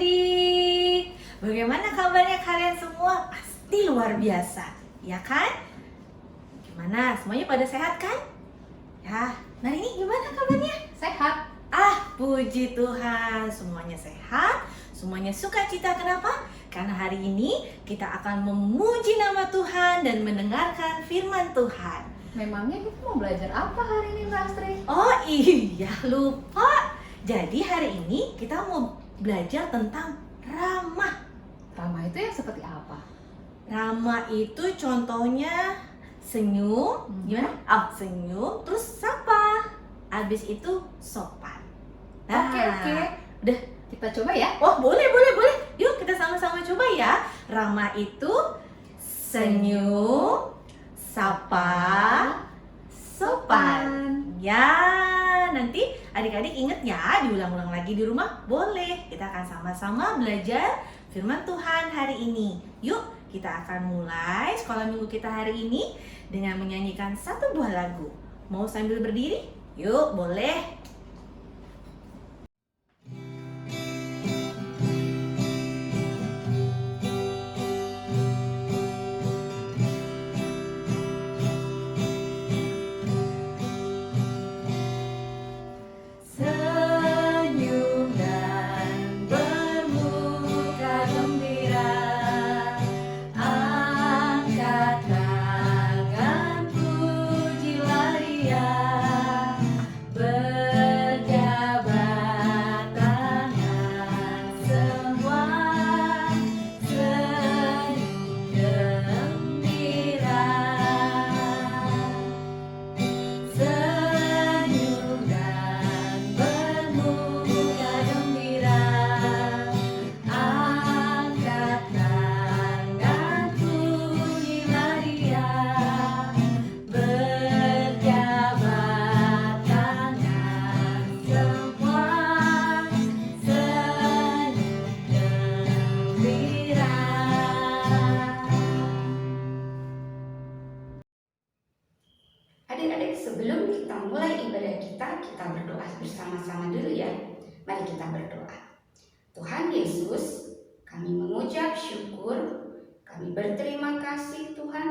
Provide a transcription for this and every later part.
adik-adik. Bagaimana kabarnya kalian semua? Pasti luar biasa, ya kan? Gimana? Semuanya pada sehat kan? Ya, nah ini gimana kabarnya? Sehat. Puji Tuhan, semuanya sehat, semuanya sukacita. Kenapa? Karena hari ini kita akan memuji nama Tuhan dan mendengarkan firman Tuhan. Memangnya kita mau belajar apa hari ini, Mbak Astri? Oh iya, lupa. Jadi hari ini kita mau belajar tentang ramah. Ramah itu yang seperti apa? Ramah itu contohnya senyum, gimana? Senyum, terus sapa. Habis itu sopan. Oke. Udah. Kita coba ya. Oh, boleh. Yuk kita sama-sama coba ya. Ramah itu senyum, sapa, sopan. Ya, nanti adik-adik inget ya, diulang-ulang lagi di rumah. Boleh. Kita akan sama-sama belajar firman Tuhan hari ini. Yuk, kita akan mulai sekolah minggu kita hari ini dengan menyanyikan satu buah lagu. Mau sambil berdiri? Yuk, boleh. Senyum dan bermuka gembira, angkat tangan pujilah Dia, berjabat tangan semua, senyum gembira. Senyum dan bermuka gembira, angkat tangan pujilah Dia, berjabat tangan semua, senyum gembira. Adik-adik, sebelum kita mulai ibadah kita berdoa bersama-sama dulu ya. Mari kita berdoa. Tuhan Yesus, kami mengucap syukur, kami berterima kasih Tuhan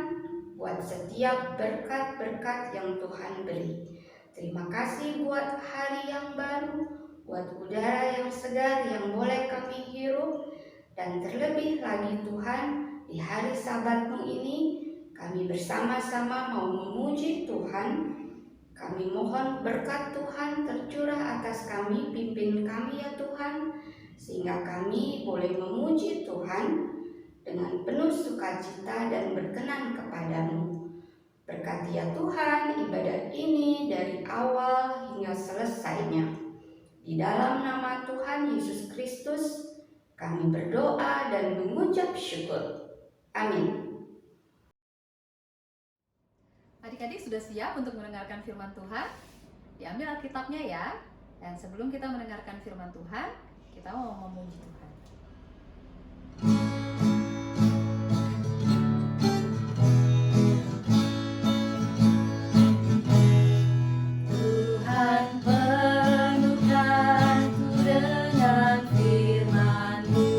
buat setiap berkat-berkat yang Tuhan beri. Terima kasih buat hari yang baru, buat udara yang segar yang boleh kami hirup, dan terlebih lagi Tuhan, di hari Sabat-Mu ini kami bersama-sama mau memuji Tuhan. Kami mohon berkat Tuhan tercurah atas kami, pimpin kami ya Tuhan, sehingga kami boleh memuji Tuhan dengan penuh sukacita dan berkenan kepadamu. Berkati ya Tuhan ibadah ini dari awal hingga selesainya. Di dalam nama Tuhan Yesus Kristus kami berdoa dan mengucap syukur. Amin. Adik-adik sudah siap untuk mendengarkan firman Tuhan? Diambil Alkitabnya ya. Dan sebelum kita mendengarkan firman Tuhan, kita mau memuji Tuhan. Tuhan penuhkanku dengan firman-Mu.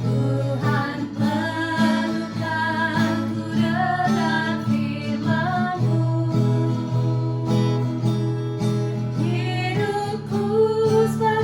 Tuhan penuhkanku dengan firman-Mu. Hidupku sebagai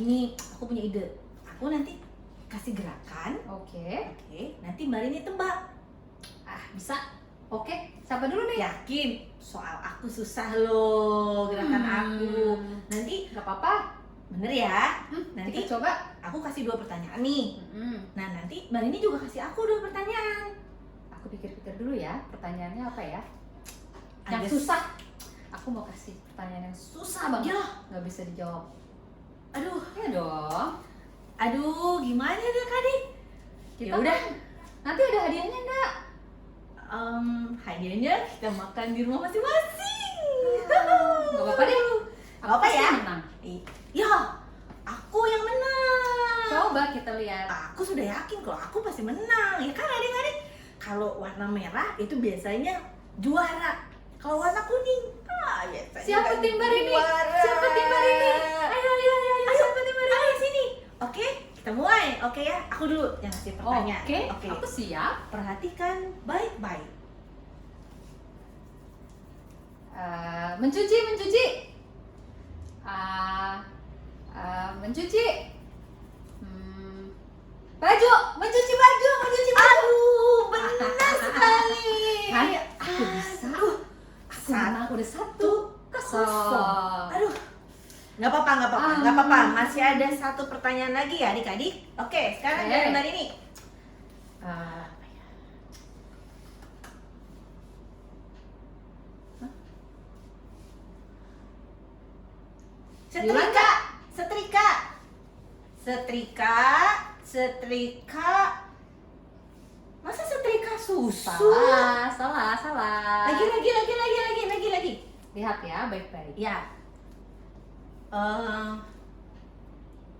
Gini, aku punya ide. Aku nanti kasih gerakan. Oke. Oke, nanti Mbak Rini tebak. Bisa. Oke, siapa dulu nih? Yakin? Soal aku susah loh gerakan aku. Nanti Gak apa-apa. bener ya. Nanti Nanti kita coba. aku kasih 2 pertanyaan nih. Nah, nanti Mbak Rini juga kasih aku 2 pertanyaan. Aku pikir-pikir dulu ya, pertanyaannya apa ya? Ada Yang susah. Aku mau kasih pertanyaan yang susah banget. Ya. Gak bisa dijawab. Aduh, Ya dong. aduh, gimana deh Kak? Kita Ya udah. nanti ada hadiahnya enggak? Hadiahnya kita makan di rumah masing-masing. Gak apa-apa deh. Gak apa pasti ya? menang. Ya, aku yang menang. Coba kita lihat. Aku sudah yakin kalau aku pasti menang. Ya kan adik-adik? Kalau warna merah itu biasanya juara. Kalau warna kuning, biasanya Siapa nggak tim Mbak Rini? juara. Siapa tim Mbak Rini? Ayo. Siapa tim Mbak Rini? Ayo sini. Oke, kita mulai. Oke ya, aku dulu yang ngasih pertanyaan. Oke, aku siap. Perhatikan baik-baik. Mencuci. Mencuci. Baju. Aduh, benar sekali. Kan aku bisa. Aduh, Aku menang udah 1-0. Aduh, nggak apa-apa. Masih ada 1 pertanyaan lagi ya adik-adik. Oke, sekarang dari Mbak Rini. Setrika. Masa setrika susu? Salah. Lagi. Lihat ya, baik-baik. Ya.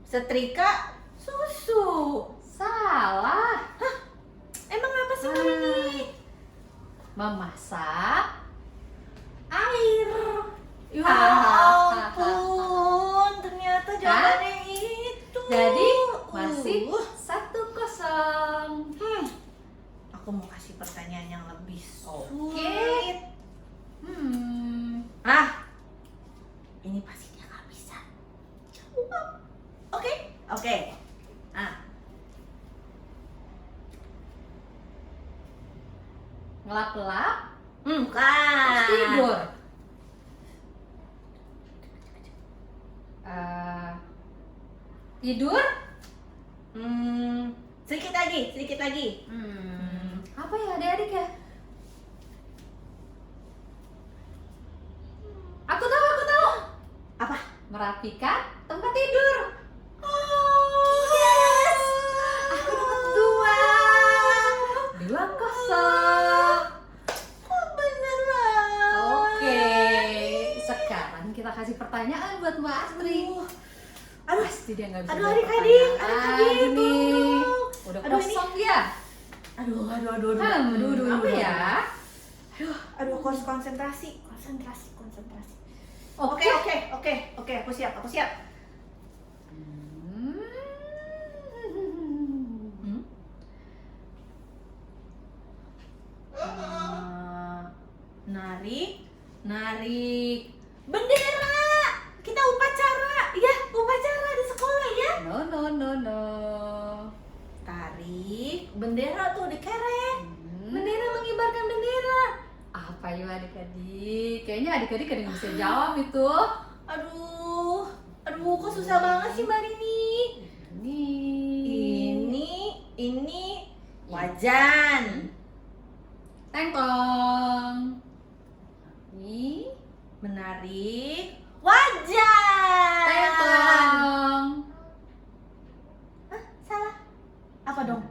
Setrika susu. Salah. Emang apa sih Mbak Rini? Memasak Air. Ya ampun, ternyata jawabannya itu. Jadi masih 1-0. Aku mau kasih pertanyaan yang lebih Oke. sulit. Ini pasti dia nggak bisa jawab. Oke. Ngelap-ngelap, Kan. terus tidur. Tidur? Sedikit lagi. Apa ya adik-adik ya? Aku tahu. Apa? Merapikan tempat tidur. Yes. Aku dapat 2. 2-0. Beneran. Oke, sekarang kita kasih pertanyaan buat Mbak Astrid. Aduh, Pasti dia nggak bisa aduh, jawab adik-adik, pertanyaan adik-adik, lagi nih. tolong. Udah Aduh, kosong ya? Aduh. Apa ya? Aduh, aku harus konsentrasi. Oke. Oke, aku siap. Narik bendera. Kita upacara di sekolah ya. No. Tarik bendera tuh dikerek. Bendera, mengibarkan bendera. Apa yuk adik-adik? Kayaknya adik-adik ada yang bisa jawab itu. Aduh, kok susah banget sih Mbak Rini. Ini wajan. Tengklong. Ini Menarik wajan. tengklong. Salah. Apa dong?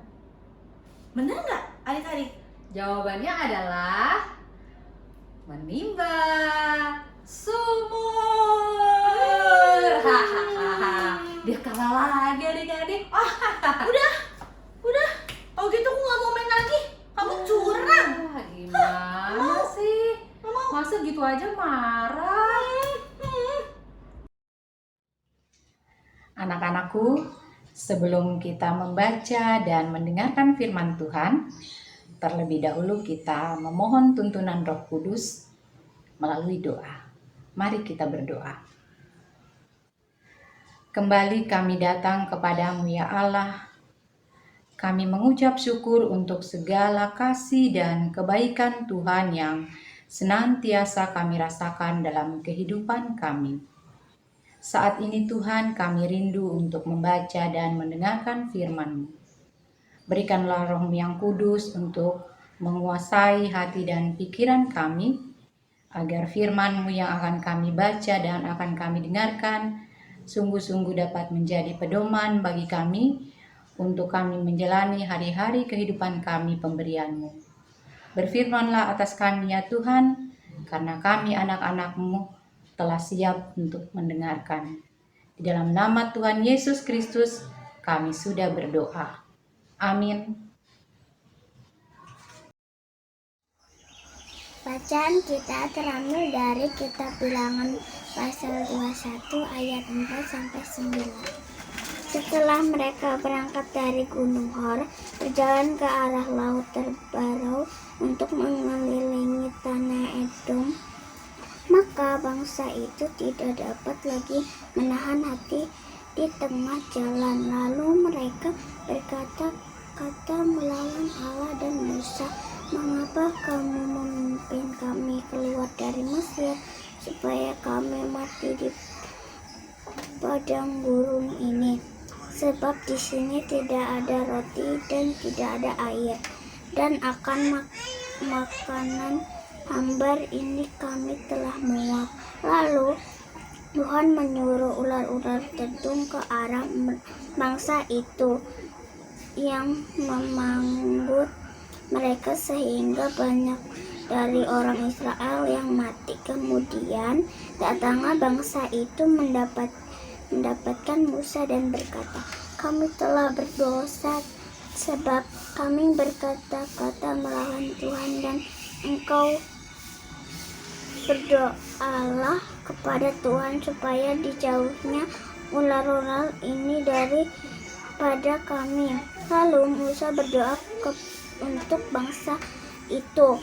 Bener nggak adik-adik? Jawabannya adalah menimba sumur. Hahaha. Dia kalah lagi adik-adik. Udah. Oh gitu aku nggak mau main lagi. Kamu curang. Gimana sih? Masa gitu aja marah? Anak-anakku, sebelum kita membaca dan mendengarkan firman Tuhan, terlebih dahulu kita memohon tuntunan Roh Kudus melalui doa. Mari kita berdoa. Kembali kami datang kepadamu ya Allah. Kami mengucap syukur untuk segala kasih dan kebaikan Tuhan yang senantiasa kami rasakan dalam kehidupan kami. Saat ini Tuhan, kami rindu untuk membaca dan mendengarkan firman-Mu. Berikanlah Roh-Mu yang kudus untuk menguasai hati dan pikiran kami, agar firman-Mu yang akan kami baca dan akan kami dengarkan sungguh-sungguh dapat menjadi pedoman bagi kami untuk kami menjalani hari-hari kehidupan kami pemberian-Mu. Berfirmanlah atas kami ya Tuhan, karena kami anak-anak-Mu telah siap untuk mendengarkan. Di dalam nama Tuhan Yesus Kristus kami sudah berdoa. Amin. Bacaan kita terambil dari kitab Bilangan pasal 21 ayat 4-9. Setelah mereka berangkat dari Gunung Hor, berjalan ke arah Laut Terbarau untuk mengelilingi tanah Edom, maka bangsa itu tidak dapat lagi menahan hati di tengah jalan. Lalu mereka berkata-kata melawan Allah dan Musa, "Mengapa kamu memimpin kami keluar dari Mesir supaya kami mati di padang gurun ini? Sebab di sini tidak ada roti dan tidak ada air, dan akan makanan hambar ini kami telah muak." Lalu Tuhan menyuruh ular-ular tedung ke arah bangsa itu yang memanggut mereka sehingga banyak dari orang Israel yang mati. Kemudian datanglah bangsa itu mendapatkan Musa dan berkata, "Kami telah berdosa sebab kami berkata-kata melawan Tuhan, dan engkau berdoalah kepada Tuhan supaya dijauhnya ular-ular ini daripada kami." Lalu Musa berdoa untuk bangsa itu.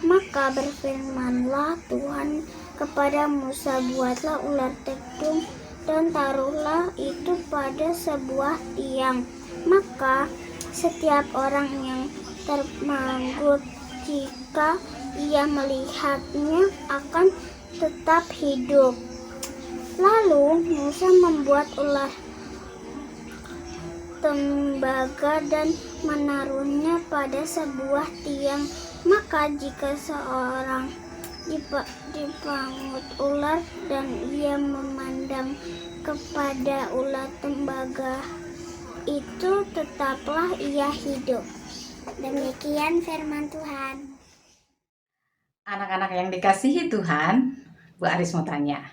Maka berfirmanlah Tuhan kepada Musa, "Buatlah ular tedung dan taruhlah itu pada sebuah tiang. Maka setiap orang yang termanggut, jika ia melihatnya, akan tetap hidup." Lalu Musa membuat ular tembaga dan menaruhnya pada sebuah tiang. Maka jika seorang dipangut ular dan ia memandang kepada ular tembaga itu, tetaplah ia hidup. Demikian firman Tuhan. Anak-anak yang dikasihi Tuhan, Bu Aris mau tanya,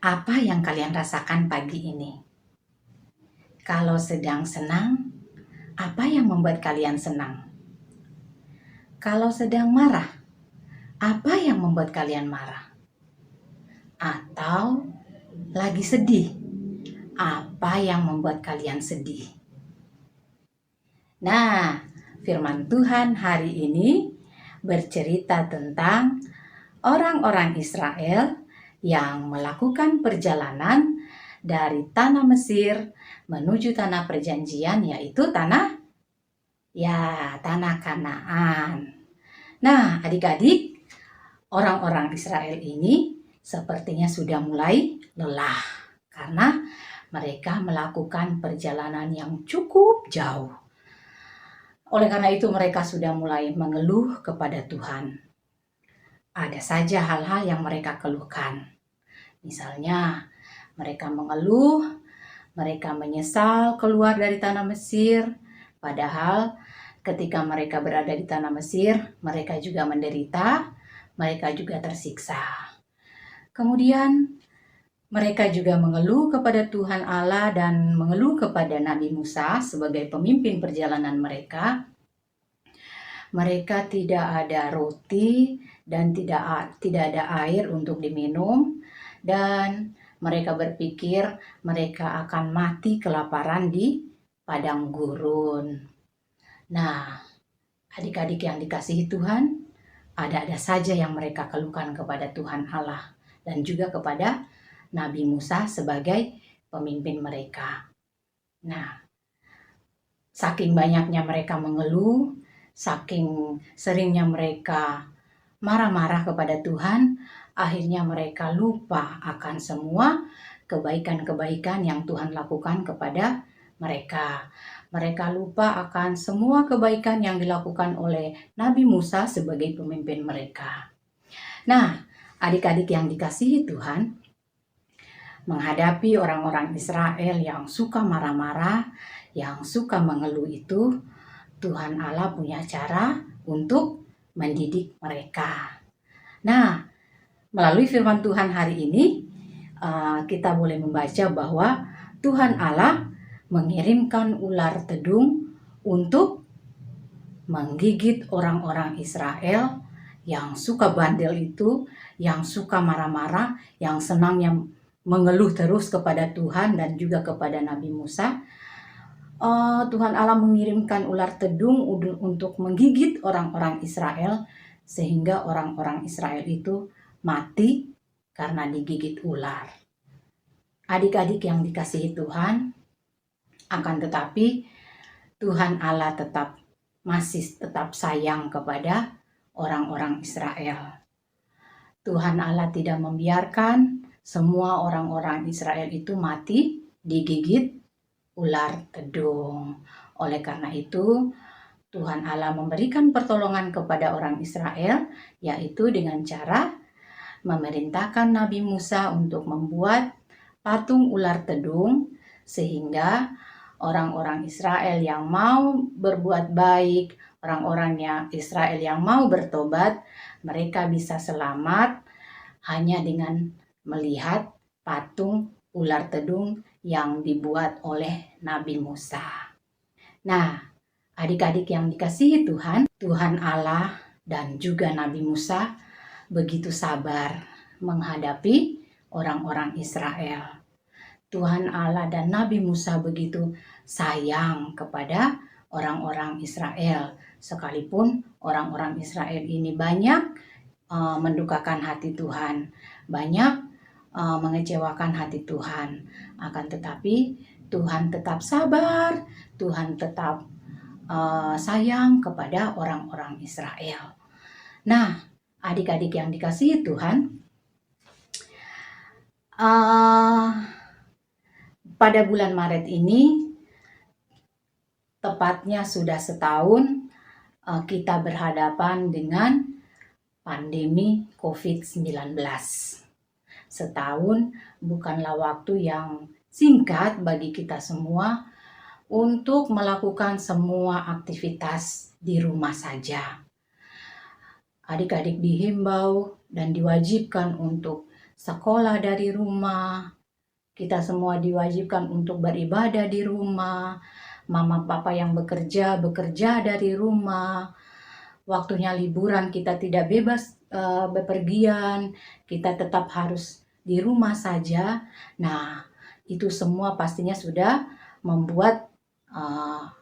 apa yang kalian rasakan pagi ini? Kalau sedang senang, apa yang membuat kalian senang? Kalau sedang marah, apa yang membuat kalian marah? Atau lagi sedih, apa yang membuat kalian sedih? Nah, firman Tuhan hari ini bercerita tentang orang-orang Israel yang melakukan perjalanan dari tanah Mesir menuju tanah perjanjian, yaitu tanah Kanaan. Nah, adik-adik, orang-orang Israel ini sepertinya sudah mulai lelah karena mereka melakukan perjalanan yang cukup jauh. Oleh karena itu mereka sudah mulai mengeluh kepada Tuhan. Ada saja hal-hal yang mereka keluhkan. Misalnya, mereka mengeluh, mereka menyesal keluar dari tanah Mesir, padahal ketika mereka berada di tanah Mesir, mereka juga menderita, mereka juga tersiksa. Kemudian mereka juga mengeluh kepada Tuhan Allah dan mengeluh kepada Nabi Musa sebagai pemimpin perjalanan mereka. Mereka tidak ada roti dan tidak ada air untuk diminum, dan mereka berpikir mereka akan mati kelaparan di padang gurun. Nah, adik-adik yang dikasihi Tuhan, ada-ada saja yang mereka keluhkan kepada Tuhan Allah dan juga kepada Nabi Musa sebagai pemimpin mereka. Nah, saking banyaknya mereka mengeluh, saking seringnya mereka marah-marah kepada Tuhan, akhirnya mereka lupa akan semua kebaikan-kebaikan yang Tuhan lakukan kepada mereka. Mereka lupa akan semua kebaikan yang dilakukan oleh Nabi Musa sebagai pemimpin mereka. Nah, adik-adik yang dikasihi Tuhan, menghadapi orang-orang Israel yang suka marah-marah, yang suka mengeluh itu, Tuhan Allah punya cara untuk mendidik mereka. Nah, melalui firman Tuhan hari ini, kita boleh membaca bahwa Tuhan Allah mengirimkan ular tedung untuk menggigit orang-orang Israel yang suka bandel itu, yang suka marah-marah, yang senangnya mengeluh terus kepada Tuhan dan juga kepada Nabi Musa. Tuhan Allah mengirimkan ular tedung untuk menggigit orang-orang Israel, sehingga orang-orang Israel itu mati karena digigit ular. Adik-adik yang dikasihi Tuhan, akan tetapi Tuhan Allah masih tetap sayang kepada orang-orang Israel. Tuhan Allah tidak membiarkan semua orang-orang Israel itu mati digigit ular tedung. Oleh karena itu, Tuhan Allah memberikan pertolongan kepada orang Israel, yaitu dengan cara memerintahkan Nabi Musa untuk membuat patung ular tedung, sehingga orang-orang Israel yang mau berbuat baik, orang-orang yang Israel yang mau bertobat, mereka bisa selamat hanya dengan melihat patung ular tedung yang dibuat oleh Nabi Musa. Nah, adik-adik yang dikasihi Tuhan, Tuhan Allah dan juga Nabi Musa begitu sabar menghadapi orang-orang Israel. Tuhan Allah dan Nabi Musa begitu sayang kepada orang-orang Israel, sekalipun orang-orang Israel ini banyak mendukakan hati Tuhan, banyak mengecewakan hati Tuhan. Akan tetapi Tuhan tetap sabar, Tuhan tetap sayang kepada orang-orang Israel. Nah, adik-adik yang dikasihi Tuhan, pada bulan Maret ini, tepatnya sudah setahun kita berhadapan dengan pandemi COVID-19. Setahun bukanlah waktu yang singkat bagi kita semua untuk melakukan semua aktivitas di rumah saja. Adik-adik dihimbau dan diwajibkan untuk sekolah dari rumah. Kita semua diwajibkan untuk beribadah di rumah. Mama papa yang bekerja dari rumah. Waktunya liburan kita tidak bebas bepergian. Kita tetap harus di rumah saja. Nah, itu semua pastinya sudah membuat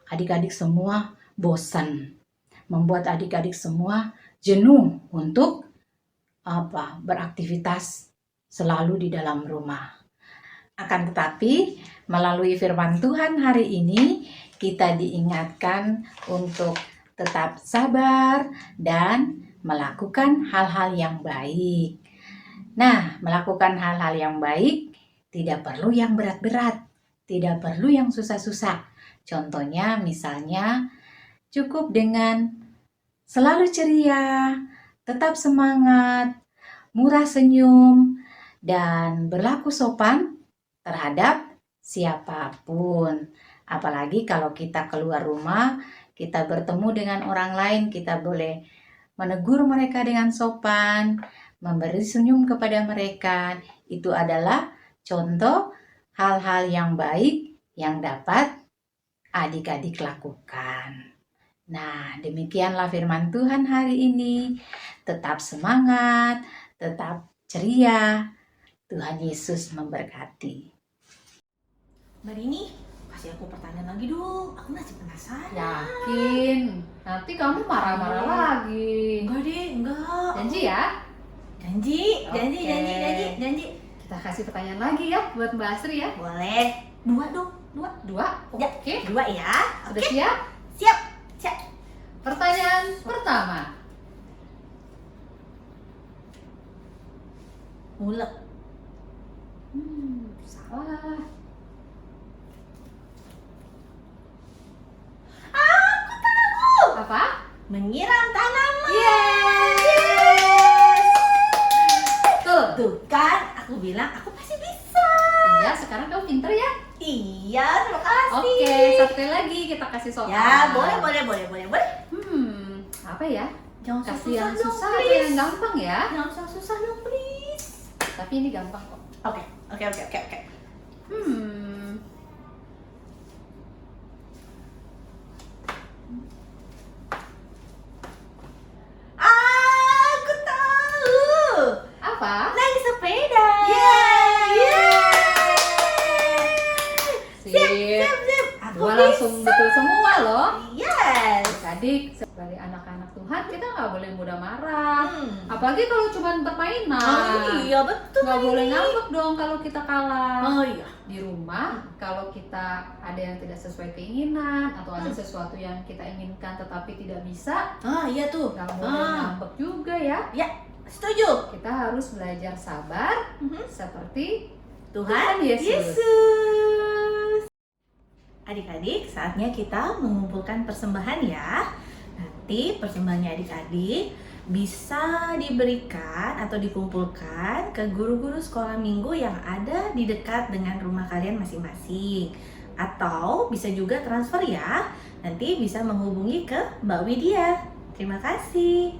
adik-adik semua bosan. Membuat adik-adik semua jenuh untuk beraktivitas selalu di dalam rumah. Akan tetapi, melalui firman Tuhan hari ini, kita diingatkan untuk tetap sabar dan melakukan hal-hal yang baik. Nah, melakukan hal-hal yang baik tidak perlu yang berat-berat, tidak perlu yang susah-susah. Contohnya, misalnya, cukup dengan selalu ceria, tetap semangat, murah senyum, dan berlaku sopan terhadap siapapun. Apalagi kalau kita keluar rumah, kita bertemu dengan orang lain, kita boleh menegur mereka dengan sopan, memberi senyum kepada mereka. Itu adalah contoh hal-hal yang baik yang dapat adik-adik lakukan. Nah, demikianlah firman Tuhan hari ini. Tetap semangat, tetap ceria. Tuhan Yesus memberkati. Mbak Rini, kasih aku pertanyaan lagi dong. Aku masih penasaran. Yakin? Nanti kamu marah-marah lagi. Enggak deh, enggak. Janji ya? Janji. Oke. Janji. Kita kasih pertanyaan lagi ya buat Mbak Asri ya. Boleh. Dua dong. Dua. Dua. Ya. Oke. Dua ya. Sudah siap? Siap. Siap. Pertanyaan pertama. Mulek. Salah. Aku tahu. Apa? Menyiram tanaman. Tuh. Tuh kan, aku bilang aku pasti bisa. Iya, sekarang kamu pinter ya. Iya, terima kasih. Oke, satu kali lagi kita kasih soal. Ya, boleh. Apa ya? Jangan Kasih yang dong, susah atau please. yang gampang ya? Jangan susah dong, please. Tapi ini gampang kok. Oke. Aku tahu. Apa? Naik sepeda. Sip. Aku Dua langsung bisa. betul semua loh. Yes. Adik, sebagai anak-anak Tuhan kita nggak boleh mudah marah. Hmm. Apalagi kalau cuma permainan. Oh iya betul. Nggak boleh ngambek dong kalau kita kalah. Oh iya. Di rumah, kalau kita ada yang tidak sesuai keinginan atau ada sesuatu yang kita inginkan tetapi tidak bisa, Ah iya tuh. nggak boleh ngambek juga ya. Setuju. Kita harus belajar sabar seperti Tuhan Yesus. Adik-adik, saatnya kita mengumpulkan persembahan ya. Nanti persembahannya adik-adik bisa diberikan atau dikumpulkan ke guru-guru sekolah minggu yang ada di dekat dengan rumah kalian masing-masing. Atau bisa juga transfer ya. Nanti bisa menghubungi ke Mbak Widya. Terima kasih.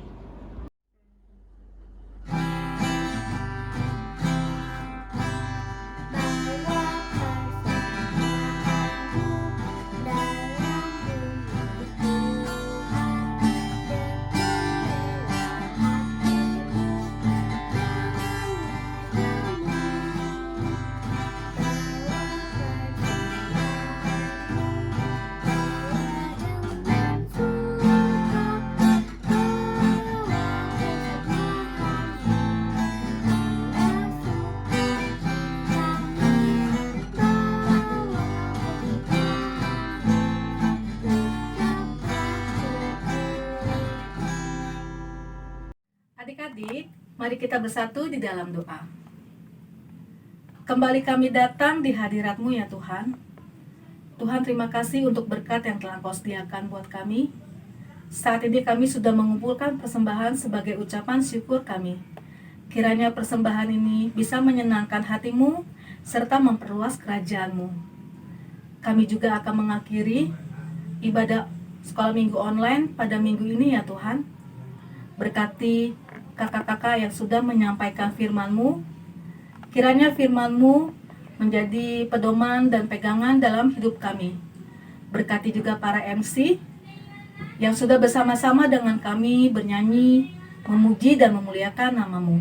Adik-adik, mari kita bersatu di dalam doa. Kembali kami datang di hadirat-Mu ya Tuhan. Tuhan, terima kasih untuk berkat yang telah Kau sediakan buat kami. Saat ini kami sudah mengumpulkan persembahan sebagai ucapan syukur kami. Kiranya persembahan ini bisa menyenangkan hati-Mu serta memperluas kerajaan-Mu. Kami juga akan mengakhiri ibadah sekolah minggu online pada minggu ini ya Tuhan. Berkati kakak-kakak yang sudah menyampaikan firman-Mu. Kiranya firman-Mu menjadi pedoman dan pegangan dalam hidup kami. Berkati juga para MC yang sudah bersama-sama dengan kami bernyanyi, memuji dan memuliakan nama-Mu.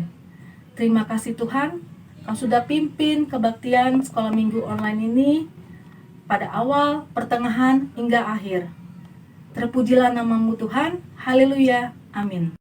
Terima kasih Tuhan, Kau sudah pimpin kebaktian sekolah minggu online ini pada awal, pertengahan, hingga akhir. Terpujilah nama-Mu Tuhan, haleluya, amin.